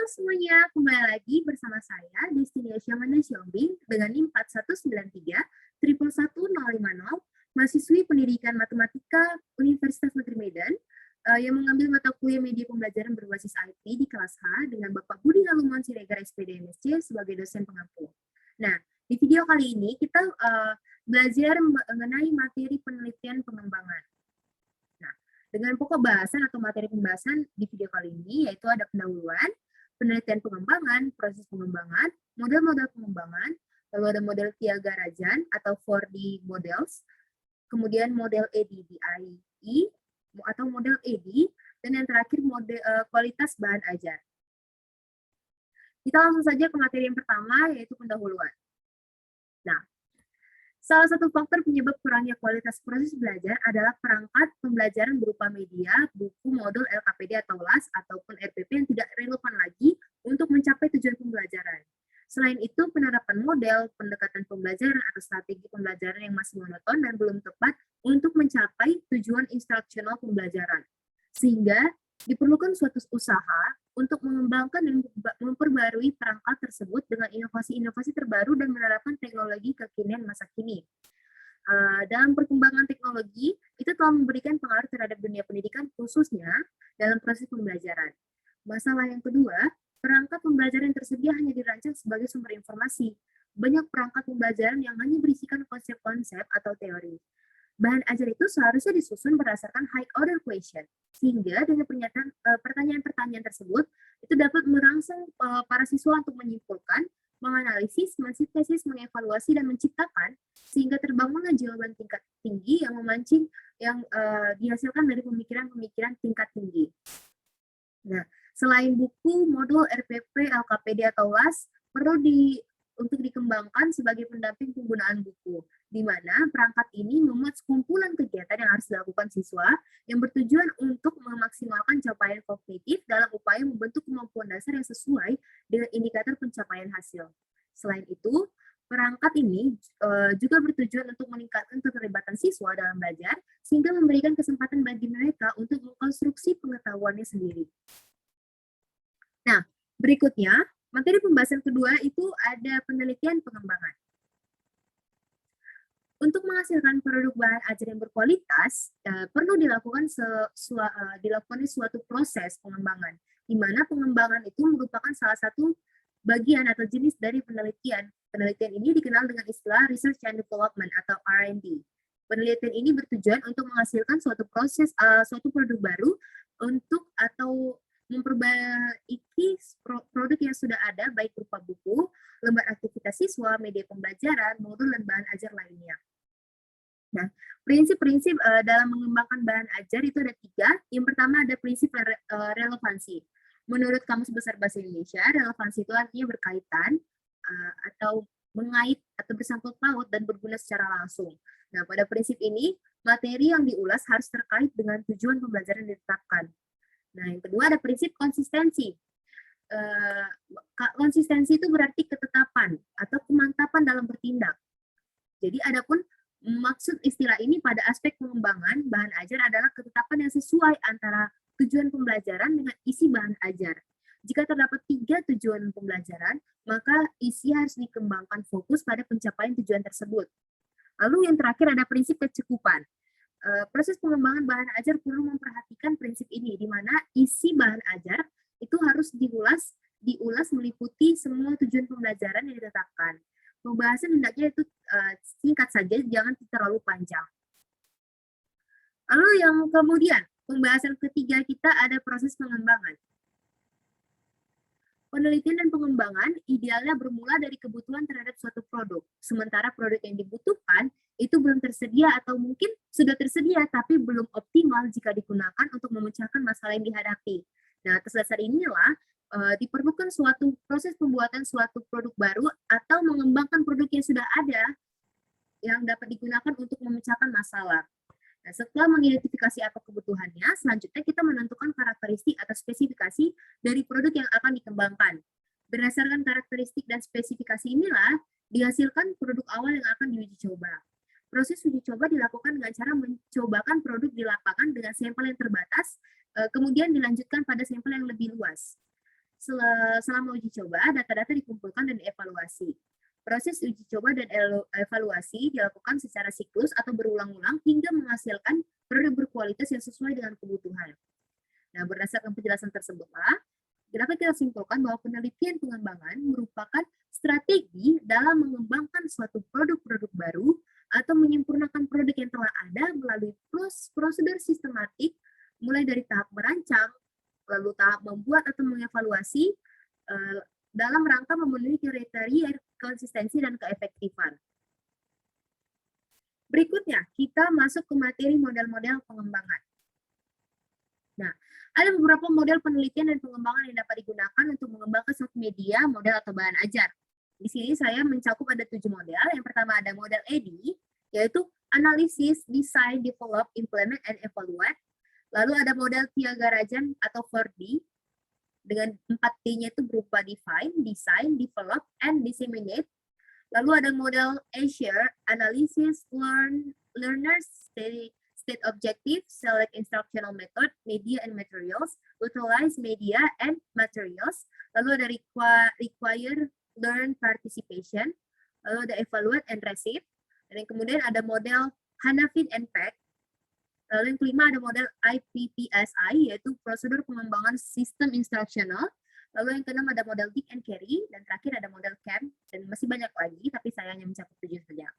semuanya, kembali lagi bersama saya Destiny Asyamanda Siombing dengan NIM 4193 1111050, mahasiswi Pendidikan Matematika Universitas Negeri Medan yang mengambil mata kuliah media pembelajaran berbasis IT di kelas H dengan Bapak Budi Halumon Siregar SPD MSc sebagai dosen pengampu. Nah, di video kali ini kita belajar mengenai materi penelitian pengembangan. Nah, dengan pokok bahasan atau materi pembahasan di video kali ini yaitu ada pendahuluan, penelitian pengembangan, proses pengembangan, model-model pengembangan, lalu ada model Tiaga Rajan atau 4D models, kemudian model ADDIE atau model ED, dan yang terakhir model kualitas bahan ajar. Kita langsung saja ke materi yang pertama yaitu pendahuluan. Nah, salah satu faktor penyebab kurangnya kualitas proses belajar adalah perangkat pembelajaran berupa media, buku, modul, LKPD atau LAS, ataupun RPP yang tidak relevan lagi untuk mencapai tujuan pembelajaran. Selain itu, penerapan model, pendekatan pembelajaran atau strategi pembelajaran yang masih monoton dan belum tepat untuk mencapai tujuan instruksional pembelajaran. Sehingga diperlukan suatu usaha untuk mengembangkan dan memperbarui perangkat tersebut dengan inovasi-inovasi terbaru dan menerapkan teknologi kekinian masa kini. Dalam perkembangan teknologi, itu telah memberikan pengaruh terhadap dunia pendidikan khususnya dalam proses pembelajaran. Masalah yang kedua, perangkat pembelajaran yang tersedia hanya dirancang sebagai sumber informasi. Banyak perangkat pembelajaran yang hanya berisikan konsep-konsep atau teori. Bahan ajar itu seharusnya disusun berdasarkan high order question, sehingga dengan pertanyaan-pertanyaan tersebut itu dapat merangsang para siswa untuk menyimpulkan, menganalisis, mensintesis, mengevaluasi, dan menciptakan, sehingga terbangunlah jawaban tingkat tinggi yang memancing, yang dihasilkan dari pemikiran-pemikiran tingkat tinggi. Nah, selain buku, modul, RPP, LKPD, atau LAS, perlu untuk dikembangkan sebagai pendamping penggunaan buku, di mana perangkat ini memuat sekumpulan kegiatan yang harus dilakukan siswa yang bertujuan untuk memaksimalkan capaian kognitif dalam upaya membentuk kemampuan dasar yang sesuai dengan indikator pencapaian hasil. Selain itu, perangkat ini juga bertujuan untuk meningkatkan keterlibatan siswa dalam belajar, sehingga memberikan kesempatan bagi mereka untuk mengkonstruksi pengetahuannya sendiri. Nah, berikutnya, materi pembahasan kedua itu ada penelitian pengembangan. Untuk menghasilkan produk bahan ajar yang berkualitas, perlu dilakukan suatu proses pengembangan, di mana pengembangan itu merupakan salah satu bagian atau jenis dari penelitian. Penelitian ini dikenal dengan istilah Research and Development atau R&D. Penelitian ini bertujuan untuk menghasilkan suatu produk baru untuk atau memperbaiki produk yang sudah ada, baik berupa buku, lembar aktivitas siswa, media pembelajaran, modul, dan bahan ajar lainnya. Nah, prinsip-prinsip dalam mengembangkan bahan ajar itu ada 3. Yang pertama ada prinsip relevansi. Menurut Kamus Besar Bahasa Indonesia, relevansi itu artinya berkaitan atau mengait atau bersangkut paut dan berguna secara langsung. Nah, pada prinsip ini, materi yang diulas harus terkait dengan tujuan pembelajaran yang ditetapkan. Nah, yang kedua ada prinsip konsistensi. Konsistensi itu berarti ketetapan atau kemantapan dalam bertindak. Jadi, adapun maksud istilah ini pada aspek pengembangan bahan ajar adalah ketetapan yang sesuai antara tujuan pembelajaran dengan isi bahan ajar. Jika terdapat 3 tujuan pembelajaran, maka isi harus dikembangkan fokus pada pencapaian tujuan tersebut. Lalu yang terakhir ada prinsip kecukupan. Proses pengembangan bahan ajar perlu memperhatikan prinsip ini, di mana isi bahan ajar itu harus diulas meliputi semua tujuan pembelajaran yang ditetapkan. Pembahasan hendaknya itu singkat saja, jangan terlalu panjang. Lalu yang kemudian, pembahasan ketiga kita ada proses pengembangan. Penelitian dan pengembangan idealnya bermula dari kebutuhan terhadap suatu produk, sementara produk yang dibutuhkan itu belum tersedia atau mungkin sudah tersedia tapi belum optimal jika digunakan untuk memecahkan masalah yang dihadapi. Nah, atas dasar inilah diperlukan suatu proses pembuatan suatu produk baru atau mengembangkan produk yang sudah ada yang dapat digunakan untuk memecahkan masalah. Nah, setelah mengidentifikasi apa kebutuhannya, selanjutnya kita menentukan karakteristik atau spesifikasi dari produk yang akan dikembangkan. Berdasarkan karakteristik dan spesifikasi inilah, dihasilkan produk awal yang akan diuji coba. Proses uji coba dilakukan dengan cara mencobakan produk di lapangan dengan sampel yang terbatas, kemudian dilanjutkan pada sampel yang lebih luas. selama uji coba, data-data dikumpulkan dan dievaluasi. Proses uji coba dan evaluasi dilakukan secara siklus atau berulang-ulang hingga menghasilkan produk berkualitas yang sesuai dengan kebutuhan. Nah, berdasarkan penjelasan tersebutlah, dapat kita simpulkan bahwa penelitian pengembangan merupakan strategi dalam mengembangkan suatu produk-produk baru atau menyempurnakan produk yang telah ada melalui prosedur sistematik, mulai dari tahap merancang, lalu tahap membuat atau mengevaluasi, dalam rangka memenuhi kriteria konsistensi dan keefektifan. Berikutnya, kita masuk ke materi model-model pengembangan. Nah, ada beberapa model penelitian dan pengembangan yang dapat digunakan untuk mengembangkan suatu media, model, atau bahan ajar. Di sini saya mencakup ada 7 model. Yang pertama ada model AD, yaitu Analysis, Design, Develop, Implement, and Evaluate. Lalu ada model Thiagarajan atau 4D, dengan 4D-nya itu berupa define, design, develop, and disseminate. Lalu ada model Azure, analysis, learners, state objective, select instructional method, media and materials, utilize media and materials. Lalu ada require, learn, participation. Lalu ada evaluate and receive. Dan kemudian ada model Hanafi and Pack. Lalu yang kelima ada model IPPSI, yaitu prosedur pengembangan sistem instruksional. Lalu yang keenam ada model Dig and Carry, dan terakhir ada model CAM, dan masih banyak lagi, tapi saya hanya mencakup 7 saja.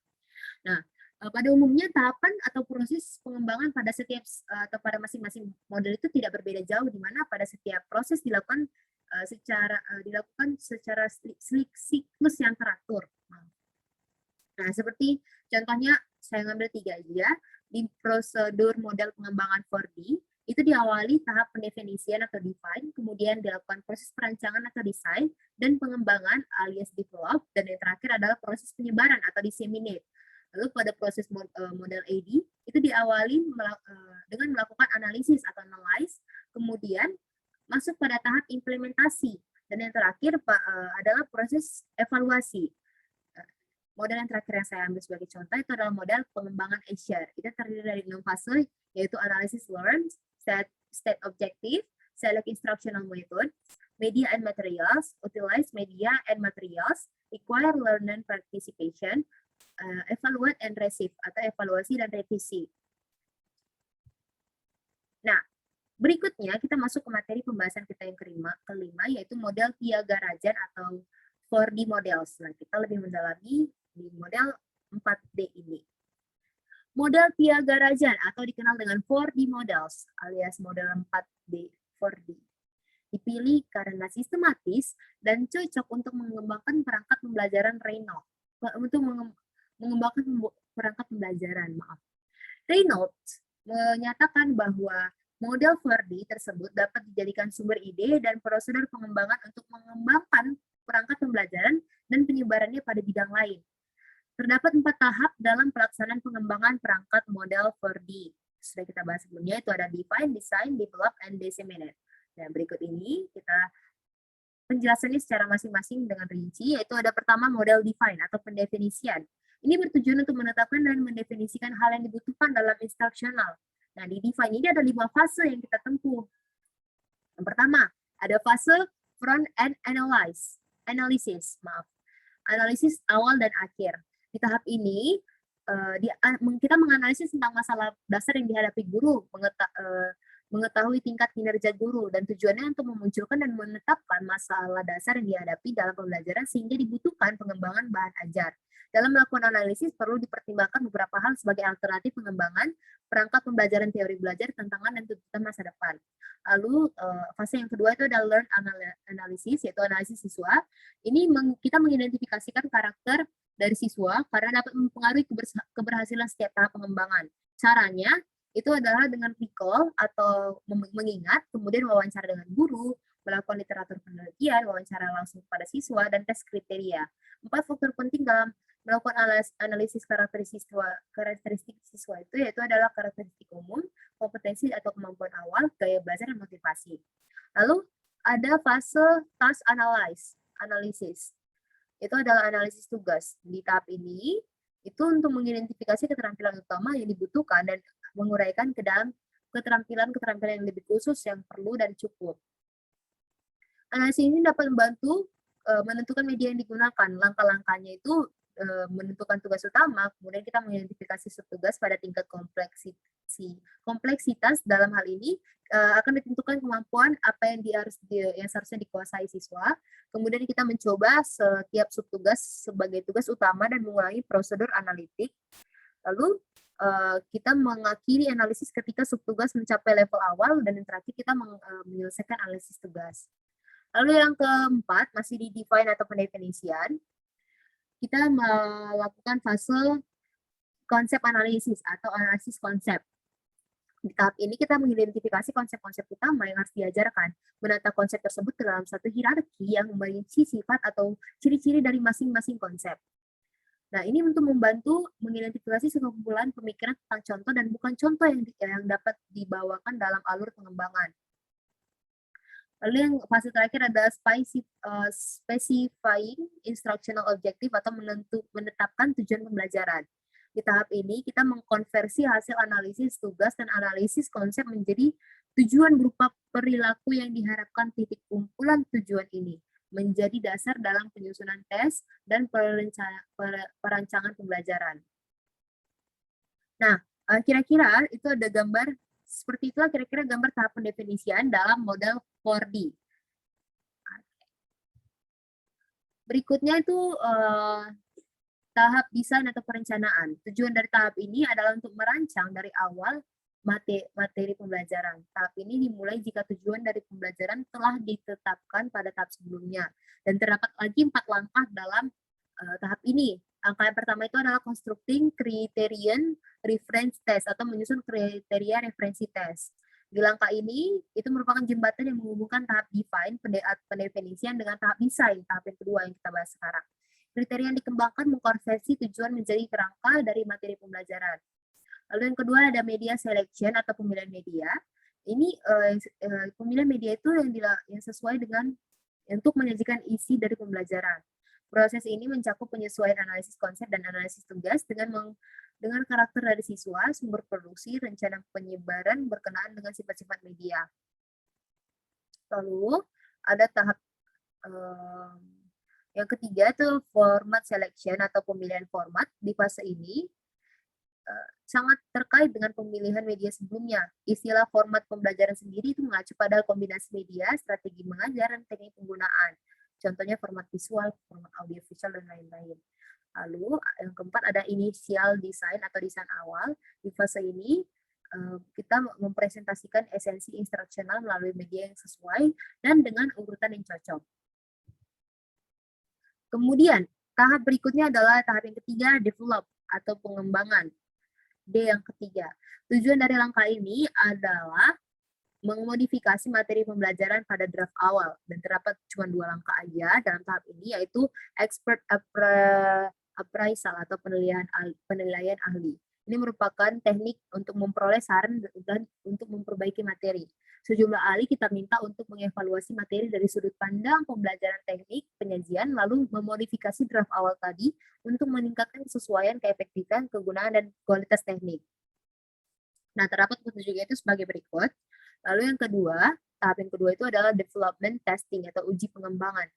Nah, pada umumnya tahapan atau proses pengembangan pada setiap atau pada masing-masing model itu tidak berbeda jauh, di mana pada setiap proses dilakukan secara siklus yang teratur. Nah, seperti contohnya saya ngambil 3 aja. Di prosedur model pengembangan 4D, itu diawali tahap pendefinisian atau define, kemudian dilakukan proses perancangan atau desain, dan pengembangan alias develop, dan yang terakhir adalah proses penyebaran atau disseminate. Lalu pada proses model AD, itu diawali dengan melakukan analisis atau analyze, kemudian masuk pada tahap implementasi, dan yang terakhir adalah proses evaluasi. Model yang terakhir yang saya ambil sebagai contoh itu adalah model pengembangan Azure. Itu terdiri dari 6 fase, yaitu analysis learn, state objective, select instructional method, media and materials, utilize media and materials, require learner participation, evaluate and receive, atau evaluasi dan revisi. Nah, berikutnya kita masuk ke materi pembahasan kita yang kelima, yaitu model Thiagarajan atau 4D models. Nah, kita lebih mendalami di model 4D ini. Model Thiagarajan atau dikenal dengan 4D models alias model 4D, 4D. Dipilih karena sistematis dan cocok untuk mengembangkan perangkat pembelajaran Reynolds. Reynolds menyatakan bahwa model 4D tersebut dapat dijadikan sumber ide dan prosedur pengembangan untuk mengembangkan perangkat pembelajaran dan penyebarannya pada bidang lain. Terdapat 4 tahap dalam pelaksanaan pengembangan perangkat model 4D. Sudah kita bahas sebelumnya, itu ada define, design, develop, and disseminate. Dan berikut ini kita penjelasannya secara masing-masing dengan rinci, yaitu ada pertama model define atau pendefinisian. Ini bertujuan untuk menetapkan dan mendefinisikan hal yang dibutuhkan dalam instruksional. Nah, di define ini ada 5 fase yang kita tempuh. Yang pertama, ada fase front-end analysis, analisis awal dan akhir. Di tahap ini, kita menganalisis tentang masalah dasar yang dihadapi guru, mengetahui tingkat kinerja guru, dan tujuannya untuk memunculkan dan menetapkan masalah dasar yang dihadapi dalam pembelajaran sehingga dibutuhkan pengembangan bahan ajar. Dalam melakukan analisis perlu dipertimbangkan beberapa hal sebagai alternatif pengembangan perangkat pembelajaran teori belajar, tantangan dan tuntutan masa depan. Lalu fase yang kedua itu adalah learn analysis, yaitu analisis siswa. Ini kita mengidentifikasikan karakter dari siswa karena dapat mempengaruhi keberhasilan setiap tahap pengembangan. Caranya itu adalah dengan recall atau mengingat, kemudian wawancara dengan guru, melakukan literatur penelitian, wawancara langsung kepada siswa, dan tes kriteria. 4 faktor penting dalam melakukan analisis karakteristik siswa itu yaitu adalah karakteristik umum, kompetensi atau kemampuan awal, gaya belajar, dan motivasi. Lalu ada fase task analysis. Itu adalah analisis tugas. Di tahap ini, itu untuk mengidentifikasi keterampilan utama yang dibutuhkan dan menguraikan ke dalam keterampilan yang lebih khusus yang perlu dan cukup. Analisis ini dapat membantu menentukan media yang digunakan. Langkah-langkahnya itu menentukan tugas utama, kemudian kita mengidentifikasi subtugas pada tingkat kompleksitas. Dalam hal ini akan ditentukan kemampuan apa yang seharusnya dikuasai siswa. Kemudian kita mencoba setiap subtugas sebagai tugas utama dan mengulangi prosedur analitik. Lalu kita mengakhiri analisis ketika subtugas mencapai level awal, dan yang terakhir kita menyelesaikan analisis tugas. Lalu yang keempat, masih di define atau pendefinisian, kita melakukan fase konsep analisis atau analisis konsep. Di tahap ini kita mengidentifikasi konsep-konsep utama yang harus diajarkan, menata konsep tersebut ke dalam satu hierarki yang merinci sifat atau ciri-ciri dari masing-masing konsep. Nah, ini untuk membantu mengidentifikasi sekumpulan pemikiran tentang contoh dan bukan contoh yang dapat dibawakan dalam alur pengembangan. Lalu yang fase terakhir ada specifying instructional objective atau menetapkan tujuan pembelajaran. Di tahap ini kita mengkonversi hasil analisis tugas dan analisis konsep menjadi tujuan berupa perilaku yang diharapkan titik kumpulan tujuan ini menjadi dasar dalam penyusunan tes dan perancangan pembelajaran. Nah, kira-kira itu ada gambar seperti itulah kira-kira gambar tahap pendefinisian dalam model 4D. Berikutnya itu tahap desain atau perencanaan. Tujuan dari tahap ini adalah untuk merancang dari awal materi pembelajaran. Tahap ini dimulai jika tujuan dari pembelajaran telah ditetapkan pada tahap sebelumnya. Dan terdapat lagi 4 langkah dalam tahap ini. Langkah yang pertama itu adalah constructing criterion reference test atau menyusun kriteria referensi tes. Di langkah ini, itu merupakan jembatan yang menghubungkan tahap define, pendefinisian dengan tahap desain, tahap yang kedua yang kita bahas sekarang. Kriteria yang dikembangkan mengkonversi tujuan menjadi kerangka dari materi pembelajaran. Lalu yang kedua ada media selection atau pemilihan media. Ini pemilihan media itu yang sesuai dengan untuk menyajikan isi dari pembelajaran. Proses ini mencakup penyesuaian analisis konsep dan analisis tugas dengan karakter dari siswa, sumber produksi, rencana penyebaran berkenaan dengan sifat-sifat media. Lalu ada tahap yang ketiga itu format selection atau pemilihan format. Di fase ini sangat terkait dengan pemilihan media sebelumnya. Istilah format pembelajaran sendiri itu mengacu pada kombinasi media, strategi mengajar, dan teknik penggunaan. Contohnya format visual, format audiovisual, dan lain-lain. Lalu yang keempat ada initial design atau desain awal. Di fase ini kita mempresentasikan esensi instruksional melalui media yang sesuai dan dengan urutan yang cocok. Kemudian tahap berikutnya adalah tahap yang ketiga, develop atau pengembangan. D yang ketiga. Tujuan dari langkah ini adalah memodifikasi materi pembelajaran pada draft awal, dan terdapat cuma 2 langkah aja dalam tahap ini, yaitu expert appraisal atau penilaian ahli. Ini merupakan teknik untuk memperoleh saran dan untuk memperbaiki materi. Sejumlah ahli kita minta untuk mengevaluasi materi dari sudut pandang pembelajaran teknik, penyajian, lalu memodifikasi draft awal tadi untuk meningkatkan kesesuaian, keefektifan, kegunaan, dan kualitas teknik. Nah, terdapat petunjuknya itu sebagai berikut. Lalu yang kedua, tahap yang kedua itu adalah development testing atau uji pengembangan.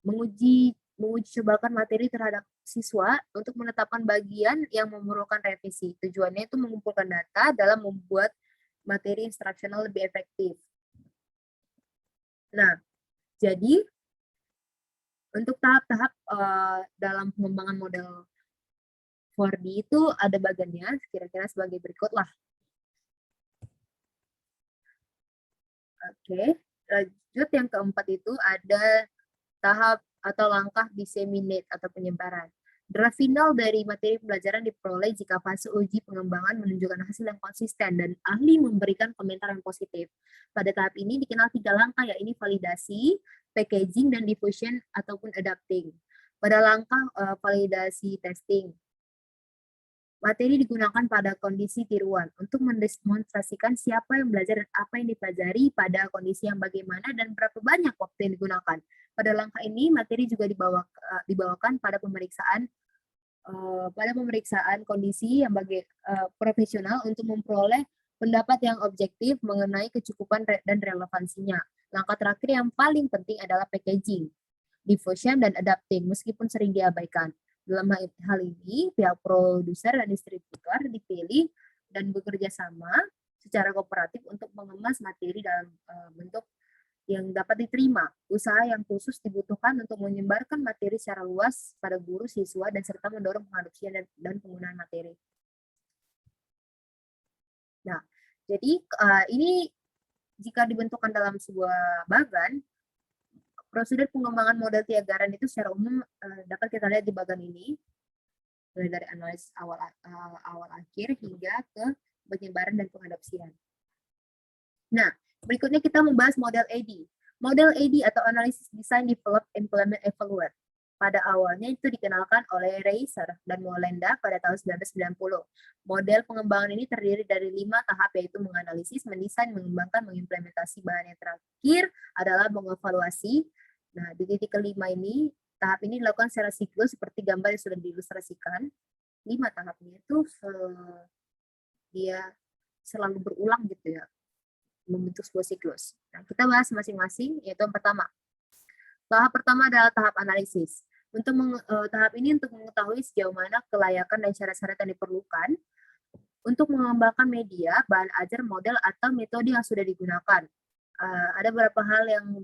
Menguji cobakan materi terhadap siswa untuk menetapkan bagian yang memerlukan revisi. Tujuannya itu mengumpulkan data dalam membuat materi instruksional lebih efektif. Nah, jadi untuk tahap-tahap dalam pengembangan model 4D itu ada bagiannya kira-kira sebagai berikut lah. Oke, lanjut yang keempat itu ada tahap atau langkah disseminate atau penyebaran. Draft final dari materi pembelajaran diperoleh jika fase uji pengembangan menunjukkan hasil yang konsisten dan ahli memberikan komentar yang positif. Pada tahap ini dikenal 3 langkah, yaitu validasi, packaging, dan diffusion ataupun adapting. Pada langkah validasi testing, materi digunakan pada kondisi tiruan untuk mendemonstrasikan siapa yang belajar dan apa yang dipelajari pada kondisi yang bagaimana dan berapa banyak waktu yang digunakan. Pada langkah ini, materi juga dibawakan pada pemeriksaan kondisi yang profesional untuk memperoleh Pendapat yang objektif mengenai kecukupan dan relevansinya. Langkah terakhir yang paling penting adalah packaging, diffusion, dan adapting, meskipun sering diabaikan. Dalam hal ini, pihak produser dan distributor dipilih dan bekerja sama secara kooperatif untuk mengemas materi dalam bentuk yang dapat diterima. Usaha yang khusus dibutuhkan untuk menyebarkan materi secara luas pada guru, siswa, dan serta mendorong pengadopsian dan penggunaan materi. Nah, jadi ini jika dibentukkan dalam sebuah bagan, prosedur pengembangan model Tiagaran itu secara umum dapat kita lihat di bagan ini, mulai dari analisis awal akhir hingga ke penyebaran dan pengadopsian. Nah, berikutnya kita membahas model AD. Model AD atau Analysis Design Develop Implement Evaluate. Pada awalnya itu dikenalkan oleh Reiser dan Molenda pada tahun 1990. Model pengembangan ini terdiri dari 5 tahap, yaitu menganalisis, mendesain, mengembangkan, mengimplementasi. Bahan yang terakhir adalah mengevaluasi. Nah, di titik kelima ini, tahap ini dilakukan secara siklus seperti gambar yang sudah diilustrasikan. 5 tahapnya itu dia selalu berulang gitu ya, membentuk sebuah siklus. Nah, kita bahas masing-masing, yaitu yang pertama. Tahap pertama adalah tahap analisis. Untuk tahap ini untuk mengetahui sejauh mana kelayakan dan syarat-syarat yang diperlukan untuk mengembangkan media, bahan ajar, model, atau metode yang sudah digunakan. Ada beberapa hal yang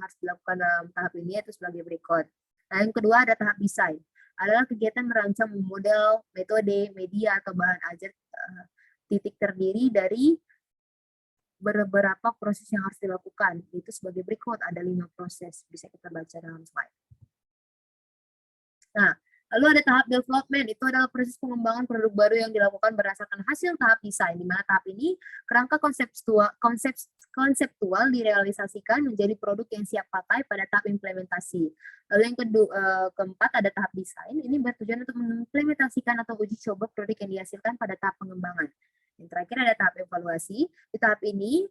harus dilakukan dalam tahap ini, yaitu sebagai berikut. Nah, yang kedua ada tahap desain. Adalah kegiatan merancang model, metode, media, atau bahan ajar titik terdiri dari beberapa proses yang harus dilakukan. Itu sebagai berikut, ada 5 proses, bisa kita baca dalam slide. Nah, lalu ada tahap development, itu adalah proses pengembangan produk baru yang dilakukan berdasarkan hasil tahap desain, di mana tahap ini kerangka konseptual direalisasikan menjadi produk yang siap pakai pada tahap implementasi. Lalu yang keempat ada tahap desain, ini bertujuan untuk mengimplementasikan atau uji coba produk yang dihasilkan pada tahap pengembangan. Yang terakhir ada tahap evaluasi. Di tahap ini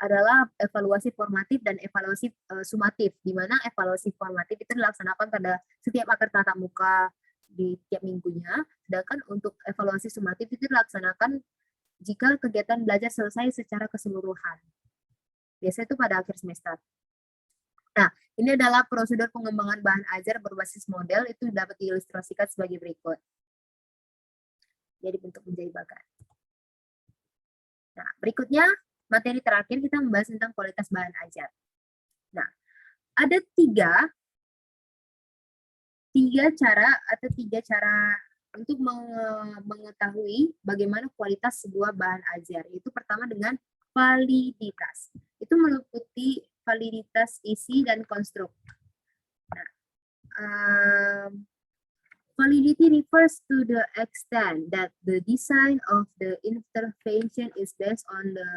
adalah evaluasi formatif dan evaluasi sumatif, di mana evaluasi formatif itu dilaksanakan pada setiap akhir tatap muka di tiap minggunya, sedangkan untuk evaluasi sumatif itu dilaksanakan jika kegiatan belajar selesai secara keseluruhan. Biasanya itu pada akhir semester. Nah, ini adalah prosedur pengembangan bahan ajar berbasis model, itu dapat diilustrasikan sebagai berikut. Jadi bentuk menjadi bagan. Nah, berikutnya materi terakhir kita membahas tentang kualitas bahan ajar. Nah, ada tiga cara untuk mengetahui bagaimana kualitas sebuah bahan ajar. Itu pertama dengan validitas. Itu meliputi validitas isi dan konstruk. Nah, validity refers to the extent that the design of the intervention is based on the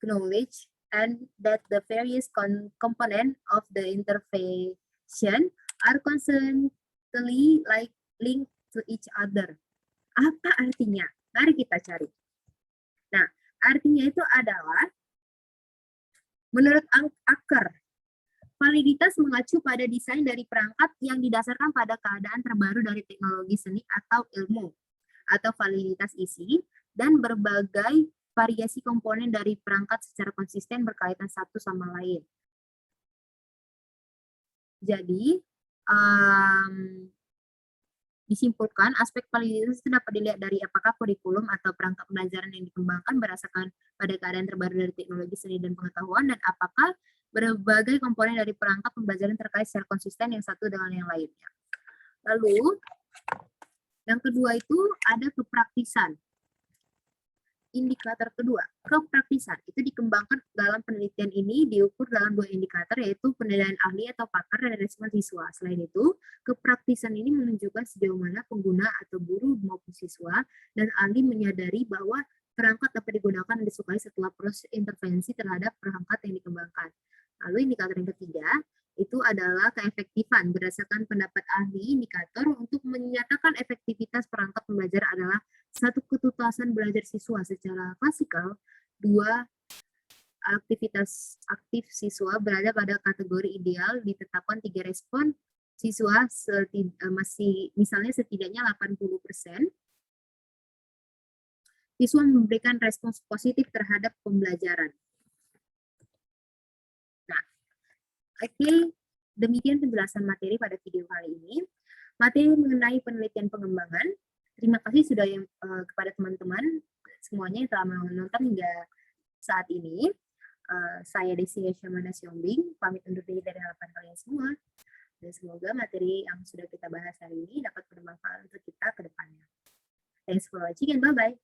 knowledge and that the various components of the intervention are constantly linked to each other. Apa artinya? Mari kita cari. Nah, artinya itu adalah menurut Acker, validitas mengacu pada desain dari perangkat yang didasarkan pada keadaan terbaru dari teknologi seni atau ilmu, atau validitas isi, dan berbagai variasi komponen dari perangkat secara konsisten berkaitan satu sama lain. Jadi, disimpulkan, aspek validitas itu dapat dilihat dari apakah kurikulum atau perangkat pembelajaran yang dikembangkan berdasarkan pada keadaan terbaru dari teknologi seni dan pengetahuan, dan apakah berbagai komponen dari perangkat pembelajaran terkait secara konsisten yang satu dengan yang lainnya. Lalu, yang kedua itu ada kepraktisan. Indikator kedua, kepraktisan. Itu dikembangkan dalam penelitian ini diukur dalam 2 indikator, yaitu penilaian ahli atau pakar dan respon siswa. Selain itu, kepraktisan ini menunjukkan sejauh mana pengguna atau guru maupun siswa dan ahli menyadari bahwa perangkat dapat digunakan dan disukai setelah proses intervensi terhadap perangkat yang dikembangkan. Lalu indikator yang ketiga, itu adalah keefektifan. Berdasarkan pendapat ahli, indikator untuk menyatakan efektivitas perangkat pembelajar adalah 1, ketuntasan belajar siswa secara klasikal, 2, aktivitas aktif siswa berada pada kategori ideal, ditetapkan 3 respon siswa masih misalnya setidaknya 80%. siswa memberikan respons positif terhadap pembelajaran. Nah, oke, demikian penjelasan materi pada video kali ini. Materi mengenai penelitian pengembangan. Terima kasih sudah kepada teman-teman semuanya yang telah menonton hingga saat ini. Saya Desi Syamana Siombing, pamit undur diri dari hadapan kalian semua. Dan semoga materi yang sudah kita bahas hari ini dapat bermanfaat untuk kita ke depannya. Thanks for watching and bye-bye.